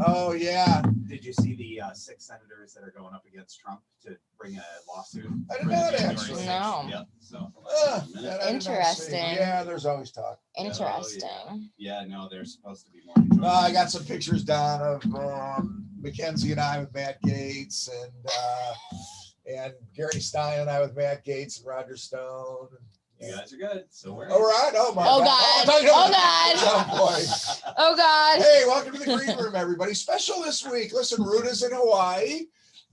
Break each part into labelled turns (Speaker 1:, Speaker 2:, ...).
Speaker 1: Oh yeah,
Speaker 2: Did you see the 6 senators that are going up against Trump to bring a lawsuit?
Speaker 1: I did not
Speaker 2: January
Speaker 1: actually.
Speaker 2: 6th?
Speaker 3: No.
Speaker 2: Yep. So.
Speaker 1: That I did not see.
Speaker 3: Interesting.
Speaker 1: Yeah, there's always talk.
Speaker 3: Interesting.
Speaker 2: Yeah, no, they're supposed to be more.
Speaker 1: I got some pictures down of Mackenzie and I with Matt Gates and Gary Stein and I with Matt Gates and Roger Stone.
Speaker 2: You guys are good. So we're
Speaker 1: All right. Oh my
Speaker 3: Oh
Speaker 1: God.
Speaker 3: God. Oh God.
Speaker 1: Oh boy.
Speaker 3: Oh God.
Speaker 1: Hey, welcome to the green room, everybody. Special this week. Listen, Ruta's in Hawaii,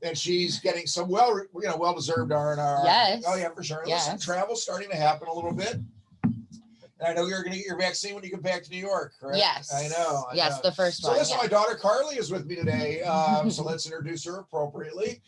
Speaker 1: and she's getting some well-deserved R&R.
Speaker 3: Yes.
Speaker 1: Oh yeah, for sure.
Speaker 3: Yes.
Speaker 1: Listen, travel's starting to happen a little bit. And I know you're going to get your vaccine when you get back to New York, correct?
Speaker 3: Yes.
Speaker 1: I know.
Speaker 3: Yes, the first one.
Speaker 1: So listen,
Speaker 3: Yeah.
Speaker 1: my daughter Carly is with me today. So let's introduce her appropriately.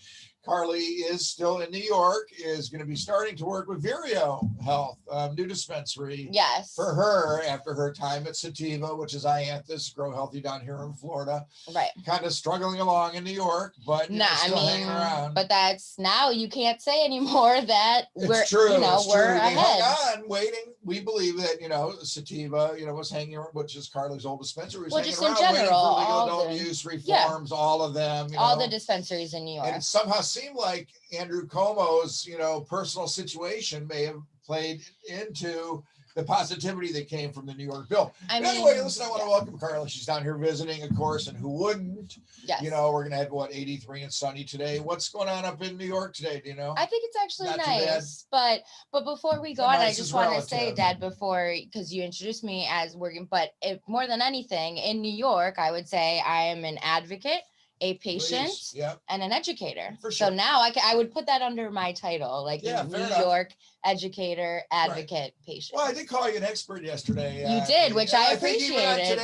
Speaker 1: Carly is still in New York, is going to be starting to work with Vireo Health, new dispensary.
Speaker 3: Yes.
Speaker 1: For her, after her time at Sativa, which is Ianthus, Grow Healthy down here in Florida.
Speaker 3: Right.
Speaker 1: Kind of struggling along in New York, but still hanging around.
Speaker 3: But that's now you can't say anymore that
Speaker 1: It's true.
Speaker 3: we're
Speaker 1: They
Speaker 3: ahead.
Speaker 1: hung on, waiting. We believe that Sativa, was hanging around, which is Carly's old dispensary. Was
Speaker 3: Just
Speaker 1: hanging
Speaker 3: in
Speaker 1: around,
Speaker 3: general,
Speaker 1: waiting for legal
Speaker 3: all
Speaker 1: adult
Speaker 3: the
Speaker 1: use reforms, all of them.
Speaker 3: All the dispensaries in New York.
Speaker 1: And it somehow seemed like Andrew Cuomo's, personal situation may have played into the positivity that came from the New York bill. Anyway, listen, I want to welcome Carla. She's down here visiting, of course, and who wouldn't?
Speaker 3: Yes.
Speaker 1: We're going to have, 83 and sunny today. What's going on up in New York today? Do you know?
Speaker 3: I think it's actually
Speaker 1: Not too
Speaker 3: nice, but before we go on, I just want to say, Dad, because you introduced me as working, but more than anything, in New York, I would say I am an advocate, a patient, and an educator.
Speaker 1: For sure.
Speaker 3: So now I would put that under my title, New York educator, advocate, patient.
Speaker 1: Well, I did call you an expert yesterday.
Speaker 3: You did, which I
Speaker 1: I
Speaker 3: appreciated.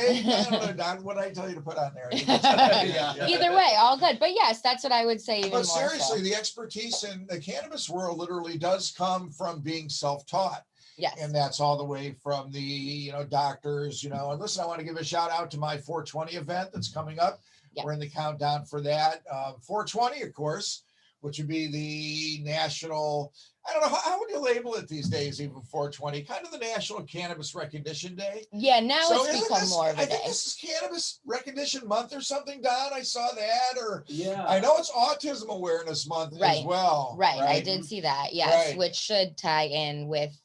Speaker 1: don't know, Don, what I tell you to put on there.
Speaker 3: Either way, all good. But yes, that's what I would say.
Speaker 1: But seriously, the expertise in the cannabis world literally does come from being self-taught.
Speaker 3: Yes.
Speaker 1: And that's all the way from the, doctors, and listen, I want to give a shout out to my 420 event that's coming up. Yeah. We're in the countdown for that. 420, of course, which would be the national, I don't know, how would you label it these days, even 420? Kind of the National Cannabis Recognition Day.
Speaker 3: Yeah, now it's become more of a day.
Speaker 1: I think this is Cannabis Recognition Month or something, Don. I saw that.
Speaker 2: Yeah.
Speaker 1: I know it's Autism Awareness Month as well.
Speaker 3: Right, I did see that, yes, which should tie in with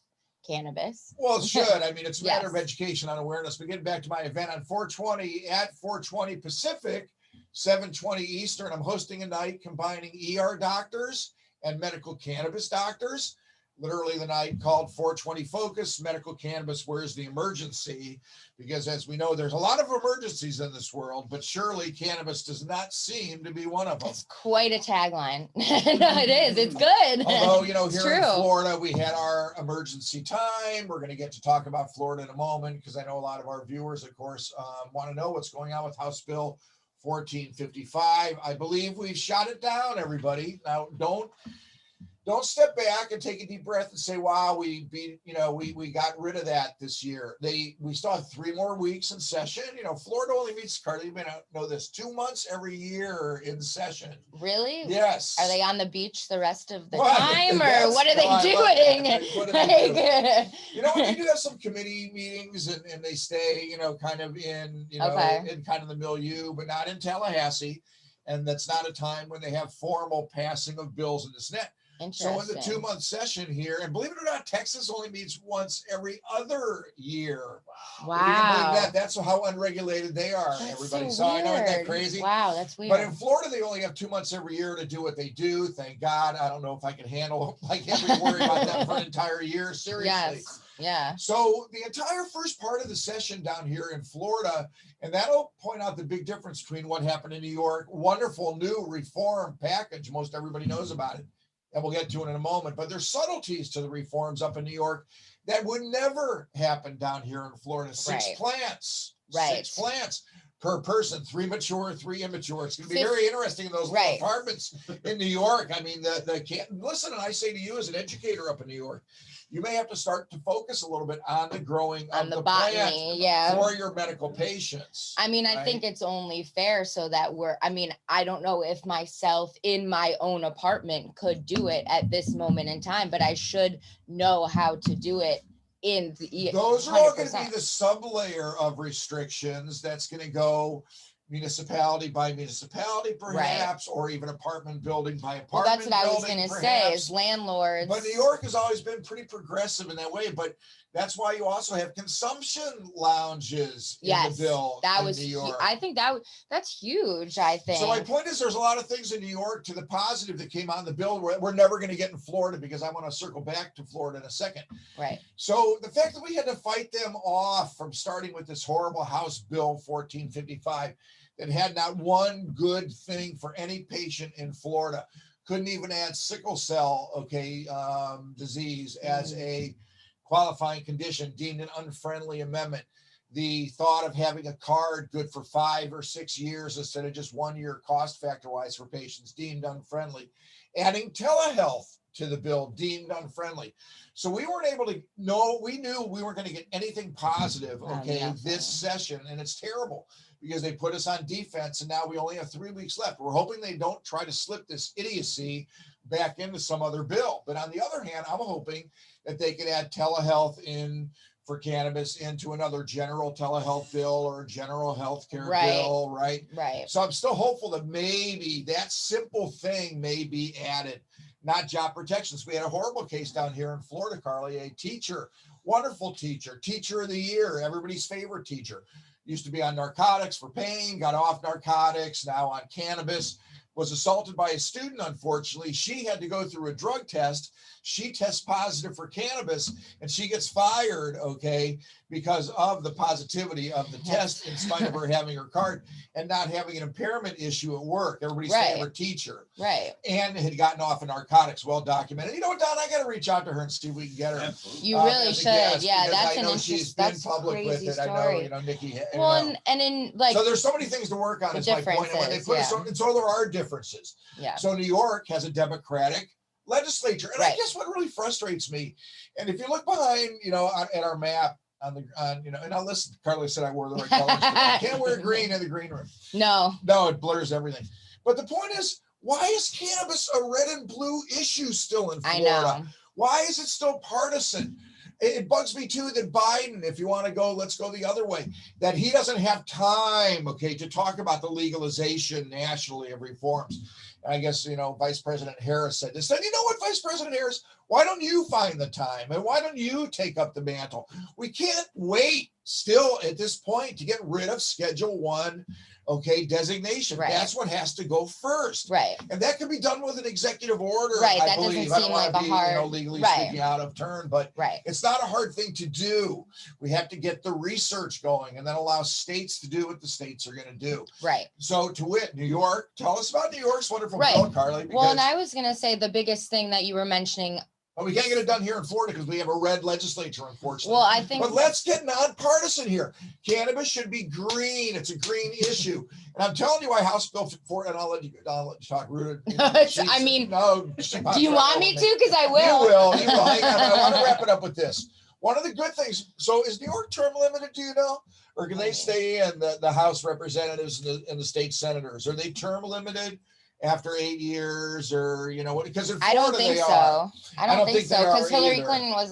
Speaker 3: cannabis.
Speaker 1: Well, it should. I mean, it's a matter of education on awareness. But getting back to my event on 420 at 420 Pacific, 7:20 Eastern, I'm hosting a night combining ER doctors and medical cannabis doctors. Literally the night called 420 Focus, Medical Cannabis, Where's the Emergency? Because as we know, there's a lot of emergencies in this world, but surely cannabis does not seem to be one of them.
Speaker 3: It's quite a tagline. No, it is. It's good.
Speaker 1: Although, here in Florida, we had our emergency time. We're going to get to talk about Florida in a moment, because I know a lot of our viewers, of course, want to know what's going on with House Bill 1455. I believe we've shot it down, everybody. Now, don't step back and take a deep breath and say, wow, we got rid of that this year. We still have 3 more weeks in session. Florida only meets, Carly, you may not know this, 2 months every year in session.
Speaker 3: Really?
Speaker 1: Yes.
Speaker 3: Are they on the beach the rest of the time, or what are they doing?
Speaker 1: When you do have some committee meetings and they stay, kind of in, in kind of the milieu, but not in Tallahassee. And that's not a time when they have formal passing of bills in the Senate. So in the 2-month session here, and believe it or not, Texas only meets once every other year.
Speaker 3: Wow.
Speaker 1: That's how unregulated they are, everybody. So I know, isn't that crazy?
Speaker 3: Wow, that's weird.
Speaker 1: But in Florida, they only have 2 months every year to do what they do. Thank God. I don't know if I can handle, every worry about that for an entire year. Seriously.
Speaker 3: Yes. Yeah.
Speaker 1: So the entire first part of the session down here in Florida, and that'll point out the big difference between what happened in New York. Wonderful new reform package. Most everybody knows about it. And we'll get to it in a moment, but there's subtleties to the reforms up in New York that would never happen down here in Florida. 6 plants, 6 plants per person, 3 mature, 3 immature. It's going to be very interesting in those little apartments in New York. I mean, listen, and I say to you as an educator up in New York, you may have to start to focus a little bit on the growing of the botany, for your medical patients.
Speaker 3: I mean, I think it's only fair so that I don't know if myself in my own apartment could do it at this moment in time, but I should know how to do it in the
Speaker 1: those are all going to be the sub layer of restrictions that's going to go municipality by municipality, perhaps, or even apartment building by apartment.
Speaker 3: Well, that's what I was
Speaker 1: building,
Speaker 3: going to say
Speaker 1: perhaps.
Speaker 3: is landlords.
Speaker 1: But New York has always been pretty progressive in that way. But that's why you also have consumption lounges in the bill
Speaker 3: that
Speaker 1: in
Speaker 3: was
Speaker 1: New York.
Speaker 3: I think that's huge. I think.
Speaker 1: So my point is, there's a lot of things in New York to the positive that came on the bill. We're never going to get in Florida, because I want to circle back to Florida in a second.
Speaker 3: Right.
Speaker 1: So the fact that we had to fight them off from starting with this horrible House Bill 1455 that had not one good thing for any patient in Florida, couldn't even add sickle cell, disease as a qualifying condition, deemed an unfriendly amendment. The thought of having a card good for 5 or 6 years instead of just 1 year cost factor wise for patients, deemed unfriendly. Adding telehealth to the bill, deemed unfriendly. So we weren't able to know, we knew we weren't going to get anything positive, this session. And it's terrible because they put us on defense, and now we only have 3 weeks left. We're hoping they don't try to slip this idiocy back into some other bill. But on the other hand, I'm hoping that they could add telehealth in for cannabis into another general telehealth bill or a general healthcare bill, right?
Speaker 3: Right.
Speaker 1: So I'm still hopeful that maybe that simple thing may be added, not job protections. We had a horrible case down here in Florida, Carly, a teacher, wonderful teacher, teacher of the year, everybody's favorite teacher. Used to be on narcotics for pain, got off narcotics, now on cannabis, was assaulted by a student, unfortunately. She had to go through a drug test. She tests positive for cannabis, and she gets fired, because of the positivity of the test, in spite of her having her card and not having an impairment issue at work. Everybody's favorite teacher.
Speaker 3: Right.
Speaker 1: And had gotten off of narcotics, well documented. You know what, Don, I got to reach out to her and see if we can get her.
Speaker 2: Absolutely.
Speaker 3: You really should. Yeah, that's
Speaker 1: I know she's been public with it.
Speaker 3: Story.
Speaker 1: I know, Nikki.
Speaker 3: Well, and in
Speaker 1: so there's so many things to work on. Is my point. And when they put and so there are differences.
Speaker 3: Yeah.
Speaker 1: So New York has a Democratic legislature, and I guess what really frustrates me, and if you look behind, at our map and I listen. Carly said I wore the right colors. I can't wear green in the green room.
Speaker 3: No,
Speaker 1: it blurs everything. But the point is, why is cannabis a red and blue issue still in Florida?
Speaker 3: I know.
Speaker 1: Why is it still partisan? It bugs me too that Biden, if you want to go, let's go the other way, that he doesn't have time, to talk about the legalization nationally of reforms. And I guess, Vice President Harris said this. And you know what, Vice President Harris, why don't you find the time? And why don't you take up the mantle? We can't wait still at this point to get rid of Schedule 1 designation.
Speaker 3: Right.
Speaker 1: That's what has to go first.
Speaker 3: Right.
Speaker 1: And that can be done with an executive order.
Speaker 3: Right.
Speaker 1: I
Speaker 3: that
Speaker 1: believe.
Speaker 3: doesn't seem
Speaker 1: I
Speaker 3: like
Speaker 1: don't
Speaker 3: a
Speaker 1: want to
Speaker 3: hard,
Speaker 1: be, legally speaking out of turn, but it's not a hard thing to do. We have to get the research going and then allow states to do what the states are going to do.
Speaker 3: Right.
Speaker 1: So to wit, New York, tell us about New York's wonderful bill, Carly.
Speaker 3: Well, and I was going to say the biggest thing that you were mentioning.
Speaker 1: But we can't get it done here in Florida because we have a red legislature, unfortunately.
Speaker 3: Well, I think.
Speaker 1: But let's get nonpartisan here. Cannabis should be green. It's a green issue. And I'm telling you why House Bill 4, and I'll let you talk, Ruta.
Speaker 3: I mean,
Speaker 1: no.
Speaker 3: Do you want me to? Because I will.
Speaker 1: You will. Hang on. I want to wrap it up with this. One of the good things. So is New York term limited? Do you know? Or can they stay in the House representatives and the state senators? Are they term limited after 8 years, or because in Florida
Speaker 3: I don't think so. I don't think so, because Hillary Clinton was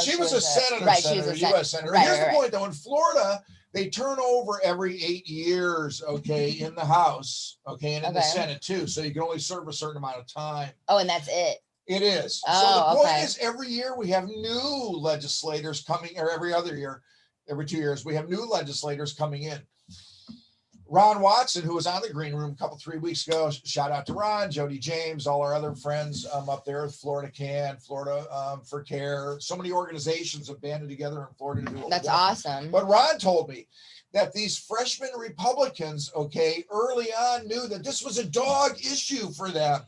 Speaker 1: she was a senator,
Speaker 3: right? She was a
Speaker 1: U.S. senator.
Speaker 3: Right,
Speaker 1: Here's the point, though. In Florida, they turn over every 8 years, in the House, and in the Senate too. So you can only serve a certain amount of time.
Speaker 3: Oh, and that's it.
Speaker 1: It is.
Speaker 3: Oh,
Speaker 1: so the point is, every year we have new legislators coming, or every other year, every 2 years, we have new legislators coming in. Ron Watson, who was on the Green Room 3 weeks ago, shout out to Ron, Jody James, all our other friends up there, Florida Can, Florida for Care. So many organizations have banded together in Florida to do it.
Speaker 3: That's awesome.
Speaker 1: But Ron told me that these freshman Republicans, early on knew that this was a dog issue for them.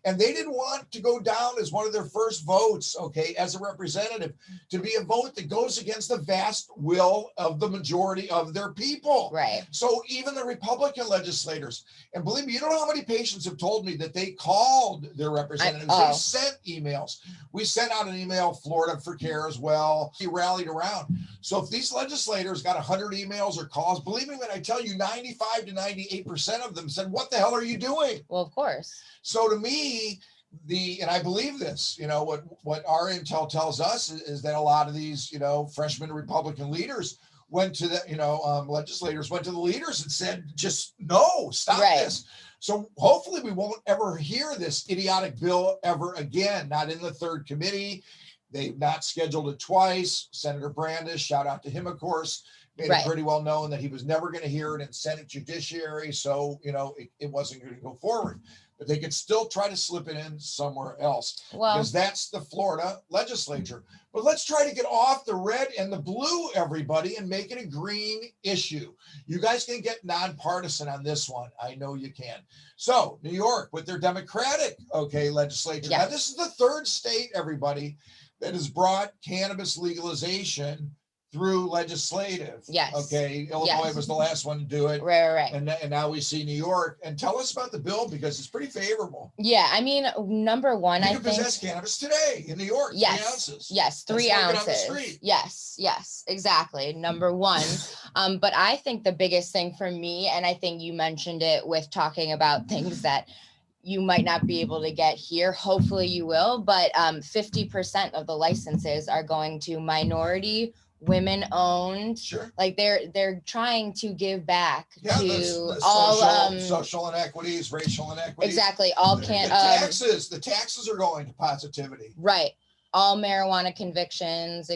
Speaker 1: And they didn't want to go down as one of their first votes, as a representative, to be a vote that goes against the vast will of the majority of their people.
Speaker 3: Right.
Speaker 1: So even the Republican legislators, and believe me, you don't know how many patients have told me that they called their representatives. They sent emails. We sent out an email, Florida for Care as well. He rallied around. So if these legislators got 100 emails or calls, believe me when I tell you, 95 to 98% of them said, "What the hell are you doing?"
Speaker 3: Well, of course.
Speaker 1: So to me, and I believe this, what our intel tells us is that a lot of these, freshman Republican leaders went to the, legislators went to the leaders and said, just no, stop this. So hopefully we won't ever hear this idiotic bill ever again, not in the third committee. They've not scheduled it twice. Senator Brandes, shout out to him, of course, made it pretty well known that he was never going to hear it in Senate Judiciary. So, it wasn't going to go forward. But they could still try to slip it in somewhere else, because that's the Florida legislature. But let's try to get off the red and the blue, everybody, and make it a green issue. You guys can get nonpartisan on this one. I know you can. So New York with their Democratic, legislature. Now, this is the third state, everybody, that has brought cannabis legalization through legislative.
Speaker 3: Yes.
Speaker 1: Okay. Illinois was the last one to do it.
Speaker 3: Right.
Speaker 1: And now we see New York. And tell us about the bill, because it's pretty favorable.
Speaker 3: Yeah. I mean, number one,
Speaker 1: you can possess cannabis today in New York.
Speaker 3: Yes.
Speaker 1: 3 ounces.
Speaker 3: Yes. 3 ounces. Yes. Exactly. Number one. But I think the biggest thing for me, and I think you mentioned it with talking about things that you might not be able to get here. Hopefully you will, but 50% of the licenses are going to minority, women owned.
Speaker 1: Sure.
Speaker 3: Like they're trying to give back to
Speaker 1: the
Speaker 3: all
Speaker 1: social inequities, racial inequities.
Speaker 3: Exactly. All
Speaker 1: the taxes are going to positivity.
Speaker 3: Right. All marijuana convictions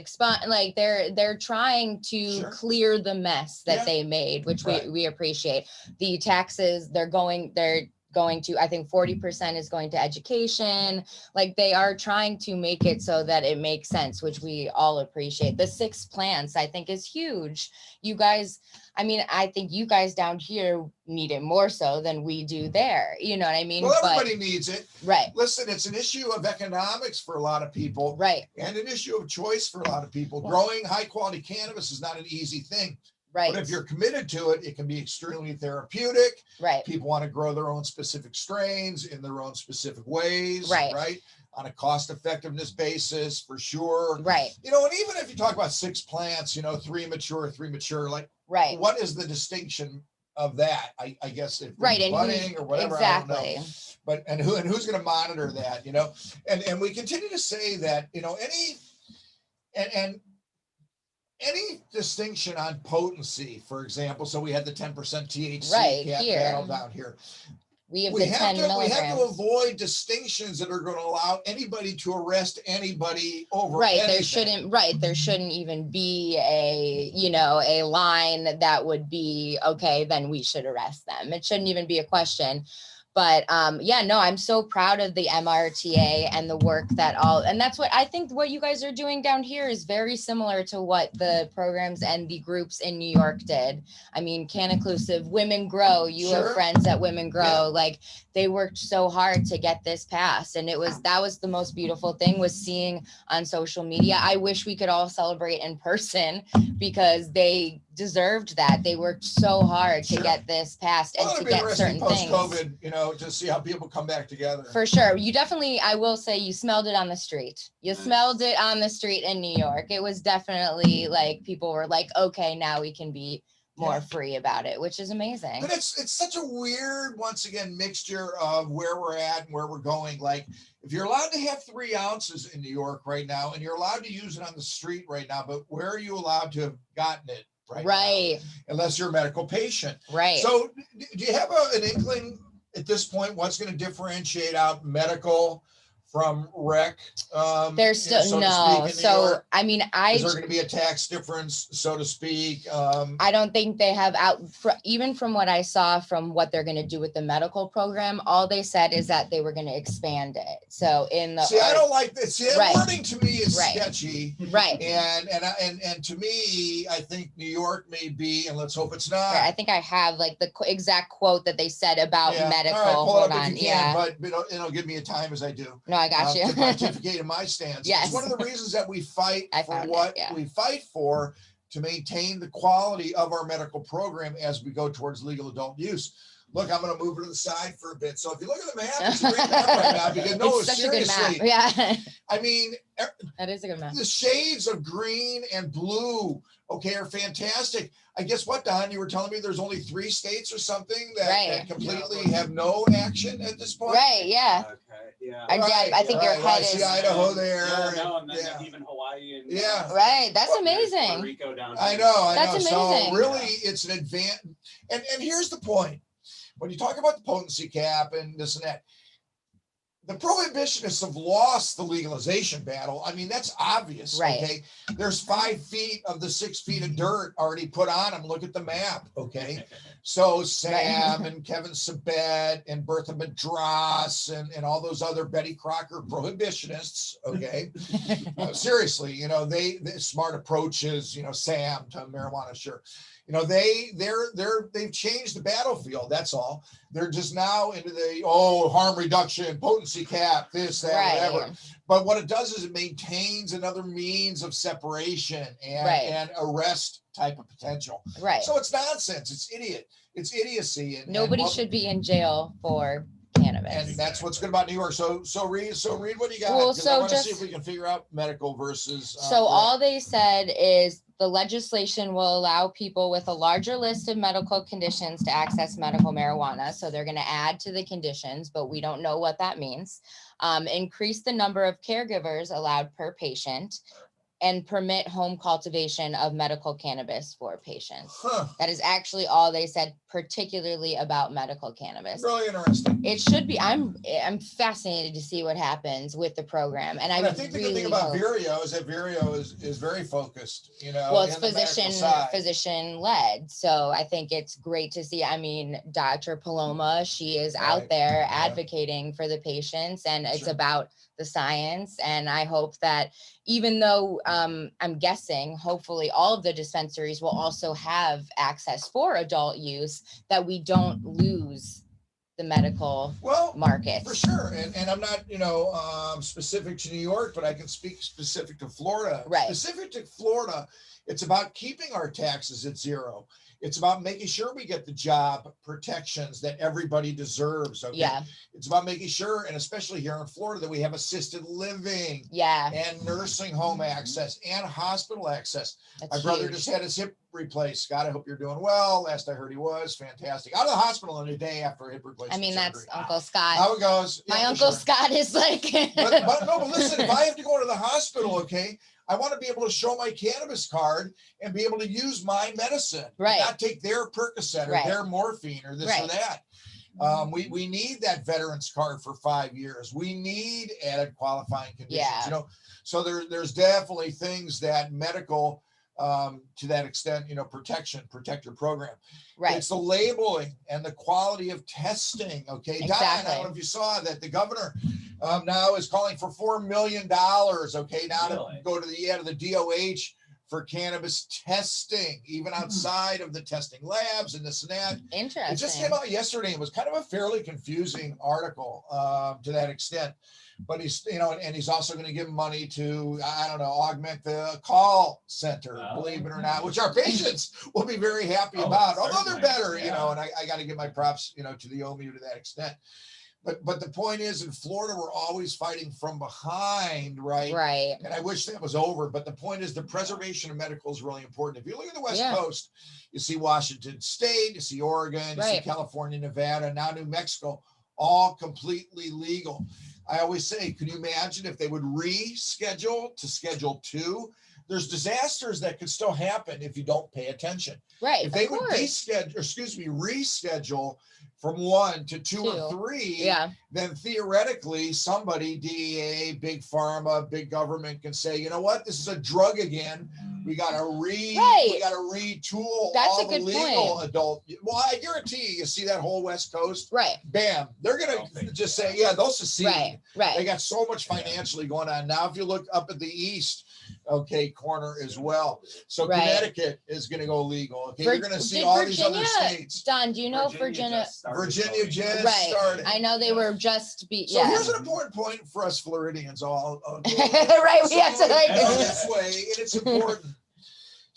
Speaker 3: like they're trying to clear the mess that they made, which we appreciate. The taxes, they're going to, I think 40% is going to education. Like they are trying to make it so that it makes sense, which we all appreciate. The 6 plants, I think, is huge. You guys, I think you guys down here need it more so than we do there. You know what I mean?
Speaker 1: Well, everybody needs it.
Speaker 3: Right.
Speaker 1: Listen, it's an issue of economics for a lot of people.
Speaker 3: Right.
Speaker 1: And an issue of choice for a lot of people. Growing high quality cannabis is not an easy thing.
Speaker 3: Right.
Speaker 1: But if you're committed to it, it can be extremely therapeutic.
Speaker 3: Right.
Speaker 1: People want to grow their own specific strains in their own specific ways.
Speaker 3: Right.
Speaker 1: On a cost effectiveness basis, for sure.
Speaker 3: Right.
Speaker 1: And even if you talk about 6 plants, 3 mature, like, what is the distinction of that? I guess if budding or whatever.
Speaker 3: Exactly.
Speaker 1: I don't know. But who's going to monitor that? And we continue to say that any distinction on potency, for example, so we had the 10% THC panel down here.
Speaker 3: We have 10 milligrams.
Speaker 1: We have to avoid distinctions that are going to allow anybody to arrest anybody over anything.
Speaker 3: There shouldn't even be a line that would be, okay, then we should arrest them. It shouldn't even be a question. But I'm so proud of the MRTA and the work and that's what I think what you guys are doing down here is very similar to what the programs and the groups in New York did. Can-Inclusive, Women Grow, you have friends at Women Grow, like they worked so hard to get this passed. And that was the most beautiful thing, was seeing on social media. I wish we could all celebrate in person, because they deserved that. They worked so hard to get this passed and to get certain things.
Speaker 1: Post-COVID, to see how people come back together.
Speaker 3: For sure. You definitely, I will say, you smelled it on the street. You smelled it on the street in New York. It was definitely like people were like, okay, now we can be more free about it, which is amazing.
Speaker 1: But it's such a weird, once again, mixture of where we're at and where we're going. Like, if you're allowed to have 3 ounces in New York right now, and you're allowed to use it on the street right now, but where are you allowed to have gotten it right now? Unless you're a medical patient.
Speaker 3: Right.
Speaker 1: So do you have an inkling at this point what's going to differentiate out medical from rec?
Speaker 3: There's still is there
Speaker 1: going to be a tax difference, so to speak?
Speaker 3: I don't think they have even from what I saw from what they're going to do with the medical program, all they said is that they were going to expand it. So
Speaker 1: I don't like this. The wording to me is sketchy.
Speaker 3: Right.
Speaker 1: And to me, I think New York may be, and let's hope it's not.
Speaker 3: I think I have like the exact quote that they said about medical.
Speaker 1: All right, pull it up if you can, but give me a time as I do.
Speaker 3: No, I got you.
Speaker 1: To pontificate in my stance.
Speaker 3: Yes.
Speaker 1: It's one of the reasons that we fight for what we fight for, to maintain the quality of our medical program as we go towards legal adult use. Look, I'm going to move it to the side for a bit. So if you look at the map, it's a great map right now, because
Speaker 3: such a good map. Yeah. That is a good map.
Speaker 1: The shades of green and blue, are fantastic. I guess what, Don, you were telling me there's only 3 states or something that completely have no action at this point?
Speaker 3: Right, yeah.
Speaker 2: Okay. Yeah.
Speaker 3: And Deb, I think your
Speaker 1: right.
Speaker 3: head
Speaker 1: I see
Speaker 3: is
Speaker 1: Idaho there.
Speaker 2: Yeah, no,
Speaker 1: and-
Speaker 2: and then even Hawaii and
Speaker 1: Yeah.
Speaker 3: right. That's
Speaker 1: Well,
Speaker 2: there's Puerto
Speaker 3: amazing.
Speaker 2: Rico down
Speaker 1: I
Speaker 2: here.
Speaker 1: know.
Speaker 3: That's
Speaker 1: So
Speaker 3: amazing.
Speaker 1: really, it's an advance. And here's the point: when you talk about the potency cap and this and that, the prohibitionists have lost the legalization battle. I mean, that's obvious.
Speaker 3: Right.
Speaker 1: Okay. There's 5 feet of the 6 feet of dirt already put on them. Look at the map. Okay. So Sam and Kevin Sabet and Bertha Madras and all those other Betty Crocker prohibitionists. Okay. Seriously, you know, they smart approaches, you know, Sam to marijuana, sure. You know, they've changed the battlefield. That's all. They're just now into the harm reduction, potency cap, this, that,
Speaker 3: Right.
Speaker 1: whatever. But what it does is it maintains another means of separation and arrest type of potential.
Speaker 3: Right.
Speaker 1: So it's nonsense. It's idiocy. And
Speaker 3: Nobody should be in jail for cannabis.
Speaker 1: And that's what's good about New York. So read what you got.
Speaker 3: Well,
Speaker 1: Because I want to
Speaker 3: just
Speaker 1: see if we can figure out medical versus.
Speaker 3: All they said is the legislation will allow people with a larger list of medical conditions to access medical marijuana. So they're going to add to the conditions, but we don't know what that means. Increase the number of caregivers allowed per patient, and permit home cultivation of medical cannabis for patients. That is actually all they said, particularly about medical cannabis.
Speaker 1: Really interesting.
Speaker 3: It should be. I'm fascinated to see what happens with the program, and
Speaker 1: I think the good thing about Vireo is that Vireo is very focused. You know,
Speaker 3: well, it's physician led, so I think it's great to see. I mean, Dr. Paloma, she is out there advocating for the patients, and it's about the science. And I hope that even though I'm guessing, hopefully all of the dispensaries will also have access for adult use, that we don't lose the medical market.
Speaker 1: For sure. And I'm not, specific to New York, but I can speak specific to Florida.
Speaker 3: Right.
Speaker 1: Specific to Florida, it's about keeping our taxes at zero. It's about making sure we get the job protections that everybody deserves. Okay.
Speaker 3: Yeah.
Speaker 1: It's about making sure, and especially here in Florida, that we have assisted living.
Speaker 3: Yeah.
Speaker 1: And nursing home access and hospital access.
Speaker 3: That's
Speaker 1: My brother
Speaker 3: huge.
Speaker 1: just had his hip replaced. Scott, I hope you're doing well. Last I heard, he was fantastic. Out of the hospital in a day after a hip replacement.
Speaker 3: I mean, that's
Speaker 1: surgery.
Speaker 3: Uncle Scott.
Speaker 1: How it goes.
Speaker 3: My Uncle Scott is like.
Speaker 1: but listen, if I have to go to the hospital, okay, I want to be able to show my cannabis card and be able to use my medicine.
Speaker 3: Right.
Speaker 1: Not take their Percocet or their morphine or this or that. We need that veterans card for 5 years. We need added qualifying conditions. So there's definitely things that medical to that extent, protector program.
Speaker 3: Right.
Speaker 1: It's the labeling and the quality of testing. Okay.
Speaker 3: Exactly.
Speaker 1: Don, I don't know if you saw that the governor now is calling for $4 million. Okay. Now to go to the DOH for cannabis testing, even outside of the testing labs and this and that.
Speaker 3: Interesting.
Speaker 1: It just came out yesterday. It was kind of a fairly confusing article to that extent. But he's, and he's also going to give money to, augment the call center, believe it or not, which our patients will be very happy about. Although they're better, and I got to give my props, to the OMU to that extent. But the point is, in Florida, we're always fighting from behind, right?
Speaker 3: Right.
Speaker 1: And I wish that was over. But the point is, the preservation of medical is really important. If you look at the West Coast, you see Washington State, you see Oregon, you see California, Nevada, now New Mexico, all completely legal. I always say, can you imagine if they would reschedule to Schedule 2? There's disasters that could still happen if you don't pay attention.
Speaker 3: Right.
Speaker 1: If they would reschedule from 1 to 2 or 3, then theoretically somebody, DEA, big pharma, big government can say, you know what, this is a drug again. We got to retool all the legal adult. Well, I guarantee you see that whole West Coast.
Speaker 3: Right.
Speaker 1: Bam. They're going to just say, they'll secede.
Speaker 3: Right.
Speaker 1: They got so much financially going on. Now, if you look up at the East, corner as well. So Connecticut is going to go legal. Okay. You're going to see all these other states.
Speaker 3: Don, do you know Virginia
Speaker 1: just started.
Speaker 3: I know they were just
Speaker 1: So here's an important point for us Floridians all.
Speaker 3: Right. We have to
Speaker 1: this way, and it's important.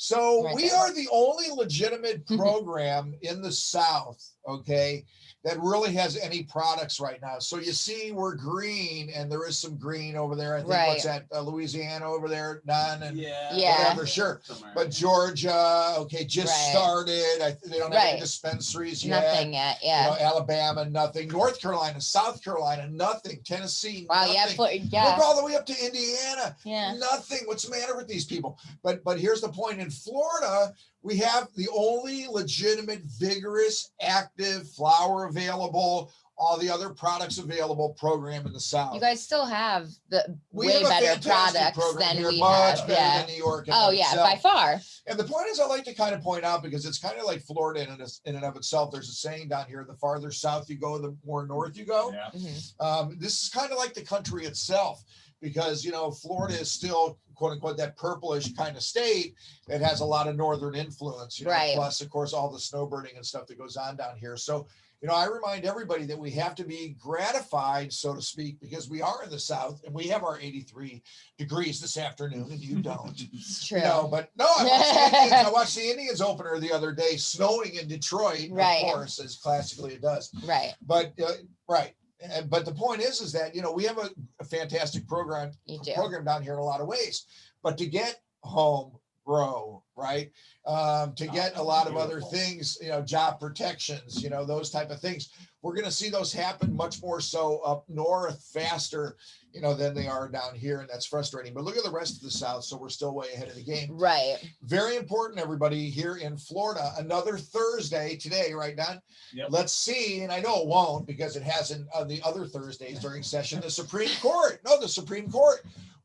Speaker 1: So
Speaker 3: Right
Speaker 1: we
Speaker 3: there.
Speaker 1: are the only legitimate program in the South, okay, that really has any products right now. So you see we're green, and there is some green over there. I think what's
Speaker 3: Right.
Speaker 1: that, Louisiana over there, none, and
Speaker 3: Yeah.
Speaker 1: whatever, sure.
Speaker 2: Somewhere.
Speaker 1: But Georgia, okay, just
Speaker 3: Right.
Speaker 1: started. They don't have any
Speaker 3: Right.
Speaker 1: dispensaries yet.
Speaker 3: Nothing yet. Yeah.
Speaker 1: Alabama, nothing. North Carolina, South Carolina, nothing. Tennessee,
Speaker 3: Wow.
Speaker 1: nothing.
Speaker 3: Yeah.
Speaker 1: Look all the way up to Indiana.
Speaker 3: Yeah.
Speaker 1: Nothing. What's the matter with these people? But here's the point. In Florida, we have the only legitimate, vigorous, active, flower available, all the other products available program in the South.
Speaker 3: You guys still have the
Speaker 1: We
Speaker 3: way
Speaker 1: have a
Speaker 3: better
Speaker 1: fantastic
Speaker 3: products
Speaker 1: program
Speaker 3: than
Speaker 1: here,
Speaker 3: we
Speaker 1: much
Speaker 3: have.
Speaker 1: better
Speaker 3: Yeah.
Speaker 1: than New York.
Speaker 3: Oh yeah,
Speaker 1: itself.
Speaker 3: by far.
Speaker 1: And the point is, I like to kind of point out, because it's kind of like Florida in and of itself. There's a saying down here: the farther south you go, the more north you go.
Speaker 2: Yeah.
Speaker 3: Mhm.
Speaker 1: This is kind of like the country itself, because Florida is still, quote unquote, that purplish kind of state that has a lot of northern influence.
Speaker 3: Right.
Speaker 1: Plus, of course, all the snowbirding and stuff that goes on down here. So, I remind everybody that we have to be gratified, so to speak, because we are in the South and we have our 83 degrees this afternoon, and you don't.
Speaker 3: It's true.
Speaker 1: But no, I watched the Indians opener the other day, snowing in Detroit,
Speaker 3: Right.
Speaker 1: of course, as classically it does.
Speaker 3: Right.
Speaker 1: But right. But the point is that, we have a fantastic program down here in a lot of ways, but to get home grow, right? To get a lot of other things, job protections, those type of things. We're going to see those happen much more so up north faster, than they are down here. And that's frustrating. But look at the rest of the South. So we're still way ahead of the game.
Speaker 3: Right.
Speaker 1: Very important, everybody, here in Florida. Another Thursday today, right, Don?
Speaker 2: Yep.
Speaker 1: Let's see. And I know it won't, because it hasn't on the other Thursdays during session. The Supreme Court.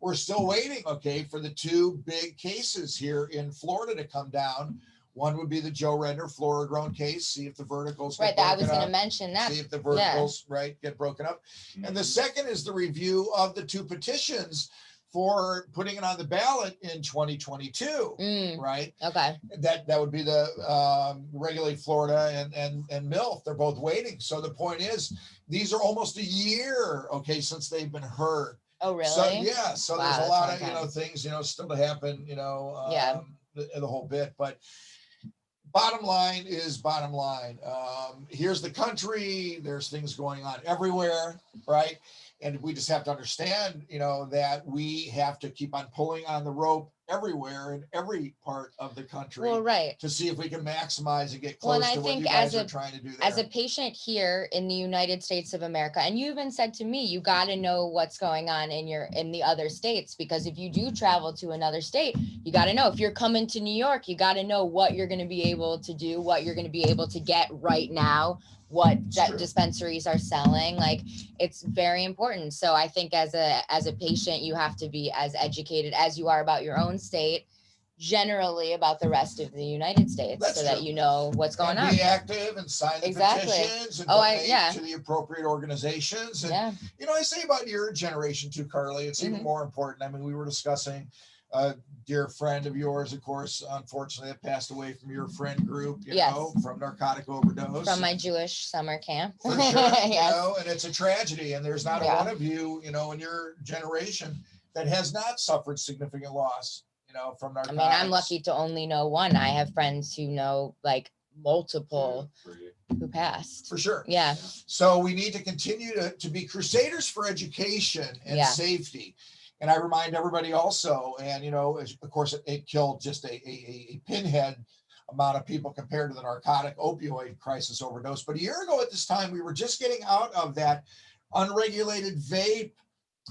Speaker 1: We're still waiting, okay, for the two big cases here in Florida to come down. One would be the Joe Redner Florida grown case. See if the verticals
Speaker 3: Right. I was going to mention that.
Speaker 1: See if the verticals get broken up. And the second is the review of the two petitions for putting it on the ballot in 2022. Right.
Speaker 3: Okay.
Speaker 1: That would be the Regulate Florida and MILF. They're both waiting. So the point is, these are almost a year, okay, since they've been heard.
Speaker 3: Oh, really?
Speaker 1: So yeah. So
Speaker 3: Wow,
Speaker 1: there's a lot of
Speaker 3: that's
Speaker 1: things still to happen.
Speaker 3: Yeah.
Speaker 1: The whole bit, but. Bottom line is bottom line. Here's the country. There's things going on everywhere, right? And we just have to understand, that we have to keep on pulling on the rope everywhere in every part of the country.
Speaker 3: Well, right.
Speaker 1: To see if we can maximize and get
Speaker 3: Well,
Speaker 1: close
Speaker 3: and I
Speaker 1: to what
Speaker 3: think
Speaker 1: you guys are trying to do there.
Speaker 3: as a patient here in the United States of America, and you even said to me, you got to know what's going on in the other states, because if you do travel to another state, you got to know. If you're coming to New York, you got to know what you're going to be able to do, what you're going to be able to get right now, what dispensaries are selling. Like, it's very important. So I think as a patient, you have to be as educated as you are about your own state, generally about the rest of the United States.
Speaker 1: That's
Speaker 3: so that
Speaker 1: true.
Speaker 3: you know what's going on.
Speaker 1: Be active and sign the petitions and donate to the appropriate organizations. And I say about your generation too, Carly, it's even more important. I mean, we were discussing a dear friend of yours, of course, unfortunately, that passed away from your friend group, you know, from narcotic overdose.
Speaker 3: From my Jewish summer camp.
Speaker 1: For sure, and it's a tragedy. And there's not a one of you, in your generation that has not suffered significant loss. From narcotics.
Speaker 3: I mean, I'm lucky to only know one. I have friends who know like multiple who passed.
Speaker 1: For sure.
Speaker 3: Yeah.
Speaker 1: So we need to continue to be crusaders for education and safety. And I remind everybody also, and of course, it killed just a pinhead amount of people compared to the narcotic opioid crisis overdose. But a year ago at this time, we were just getting out of that unregulated vape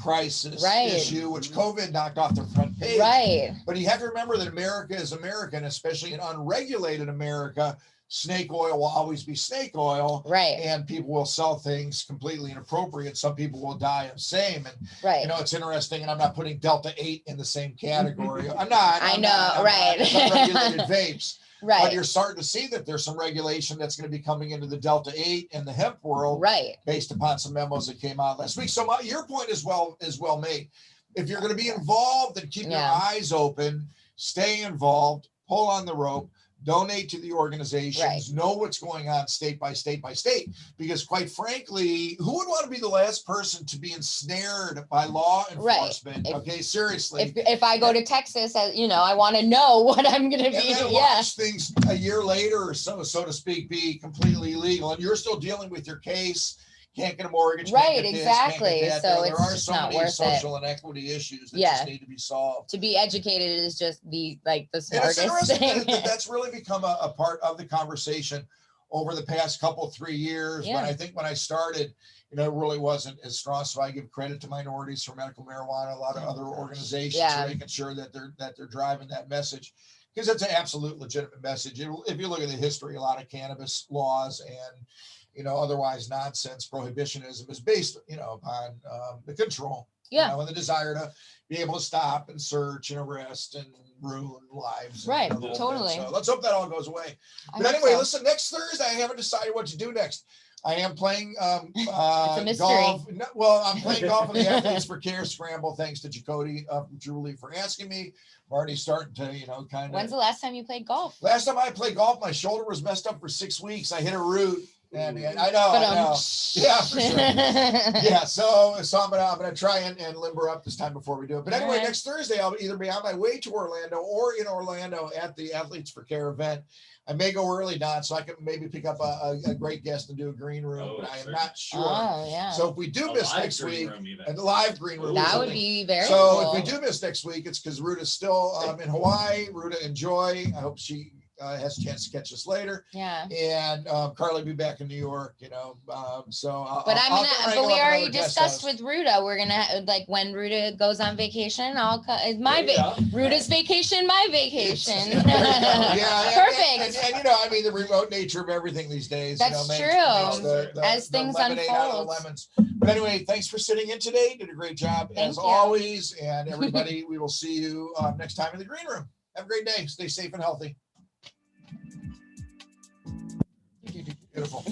Speaker 1: crisis issue, which COVID knocked off the front page.
Speaker 3: Right.
Speaker 1: But you have to remember that America is America, and especially in unregulated America, snake oil will always be snake oil.
Speaker 3: Right.
Speaker 1: And people will sell things completely inappropriate. Some people will die of same. And it's interesting, and I'm not putting Delta 8 in the same category. I'm not. It's unregulated vapes.
Speaker 3: Right.
Speaker 1: But you're starting to see that there's some regulation that's going to be coming into the Delta 8 and the hemp world, based upon some memos that came out last week. So your point is well made. If you're going to be involved, then keep your eyes open, stay involved, pull on the rope, donate to the organizations,
Speaker 3: Right.
Speaker 1: know what's going on state by state by state, because quite frankly, who would want to be the last person to be ensnared by law enforcement?
Speaker 3: If-
Speaker 1: Okay, seriously.
Speaker 3: If I go to Texas, you know, I want to know what I'm going to
Speaker 1: And
Speaker 3: be.
Speaker 1: then
Speaker 3: Yeah.
Speaker 1: watch things a year later or so to speak, be completely illegal, and you're still dealing with your case. Can't get a mortgage.
Speaker 3: Right,
Speaker 1: can't get this,
Speaker 3: exactly.
Speaker 1: Can't get that.
Speaker 3: So
Speaker 1: there
Speaker 3: it's
Speaker 1: are
Speaker 3: just
Speaker 1: so
Speaker 3: not
Speaker 1: many
Speaker 3: worth
Speaker 1: social inequity issues that
Speaker 3: Yeah.
Speaker 1: just need to be solved.
Speaker 3: To be educated is just the
Speaker 1: And it's
Speaker 3: smartest
Speaker 1: interesting
Speaker 3: thing.
Speaker 1: that that's really become a part of the conversation over the past 3 years.
Speaker 3: Yeah.
Speaker 1: But I think when I started, you know, it really wasn't as strong. So I give credit to minorities for medical marijuana, a lot of other organizations
Speaker 3: Yeah.
Speaker 1: are making sure that they're driving that message, because it's an absolute legitimate message. If you look at the history, a lot of cannabis laws and, you know, otherwise nonsense prohibitionism is based, you know, upon the control,
Speaker 3: Yeah.
Speaker 1: you know, and the desire to be able to stop and search and arrest and ruin lives.
Speaker 3: Right,
Speaker 1: and, you know,
Speaker 3: totally.
Speaker 1: So let's hope that all goes away.
Speaker 3: I
Speaker 1: But
Speaker 3: hope
Speaker 1: anyway,
Speaker 3: so.
Speaker 1: listen, next Thursday, I haven't decided what to do next. I am playing
Speaker 3: mystery.
Speaker 1: golf. No, well, I'm playing golf in the Athletes for Care Scramble. Thanks to Jacody, Julie, for asking me. I'm already starting to, you know, kind of.
Speaker 3: When's the last time you played golf?
Speaker 1: Last time I played golf, my shoulder was messed up for 6 weeks. I hit a root, and I know. Yeah, for sure. Yeah, so I'm gonna try and limber up this time before we do it. But anyway,
Speaker 3: All right.
Speaker 1: next Thursday I'll either be on my way to Orlando or in Orlando at the Athletes for Care event. I may go early, Don, so I can maybe pick up a great guest and do a green room,
Speaker 2: Oh,
Speaker 1: but I am
Speaker 2: sure.
Speaker 1: not sure.
Speaker 3: Oh, yeah.
Speaker 1: So if we do
Speaker 2: A
Speaker 1: miss
Speaker 2: live
Speaker 1: next
Speaker 2: green
Speaker 1: week,
Speaker 2: room even.
Speaker 1: and the live green room,
Speaker 3: That
Speaker 1: or
Speaker 3: would
Speaker 1: something.
Speaker 3: be very
Speaker 1: So
Speaker 3: cool.
Speaker 1: if we do miss next week, it's because Ruta's still in Hawaii. Ruta, enjoy. I hope she has a chance to catch us later.
Speaker 3: Yeah.
Speaker 1: And Carly will be back in New York, you know. So
Speaker 3: But we already discussed
Speaker 1: with.
Speaker 3: with Ruta. We're gonna like when Ruta goes on vacation, it's my Ruta's vacation, my vacation.
Speaker 1: Yeah,
Speaker 3: Perfect.
Speaker 1: And you know, I mean, the remote nature of everything these days.
Speaker 3: That's
Speaker 1: you know, makes
Speaker 3: true.
Speaker 1: the
Speaker 3: As things
Speaker 1: lemonade out of the
Speaker 3: unfold.
Speaker 1: lemons. But anyway, thanks for sitting in today. Did a great job
Speaker 3: Thank
Speaker 1: as
Speaker 3: you.
Speaker 1: always. And everybody, we will see you next time in the green room. Have a great day. Stay safe and healthy. Beautiful.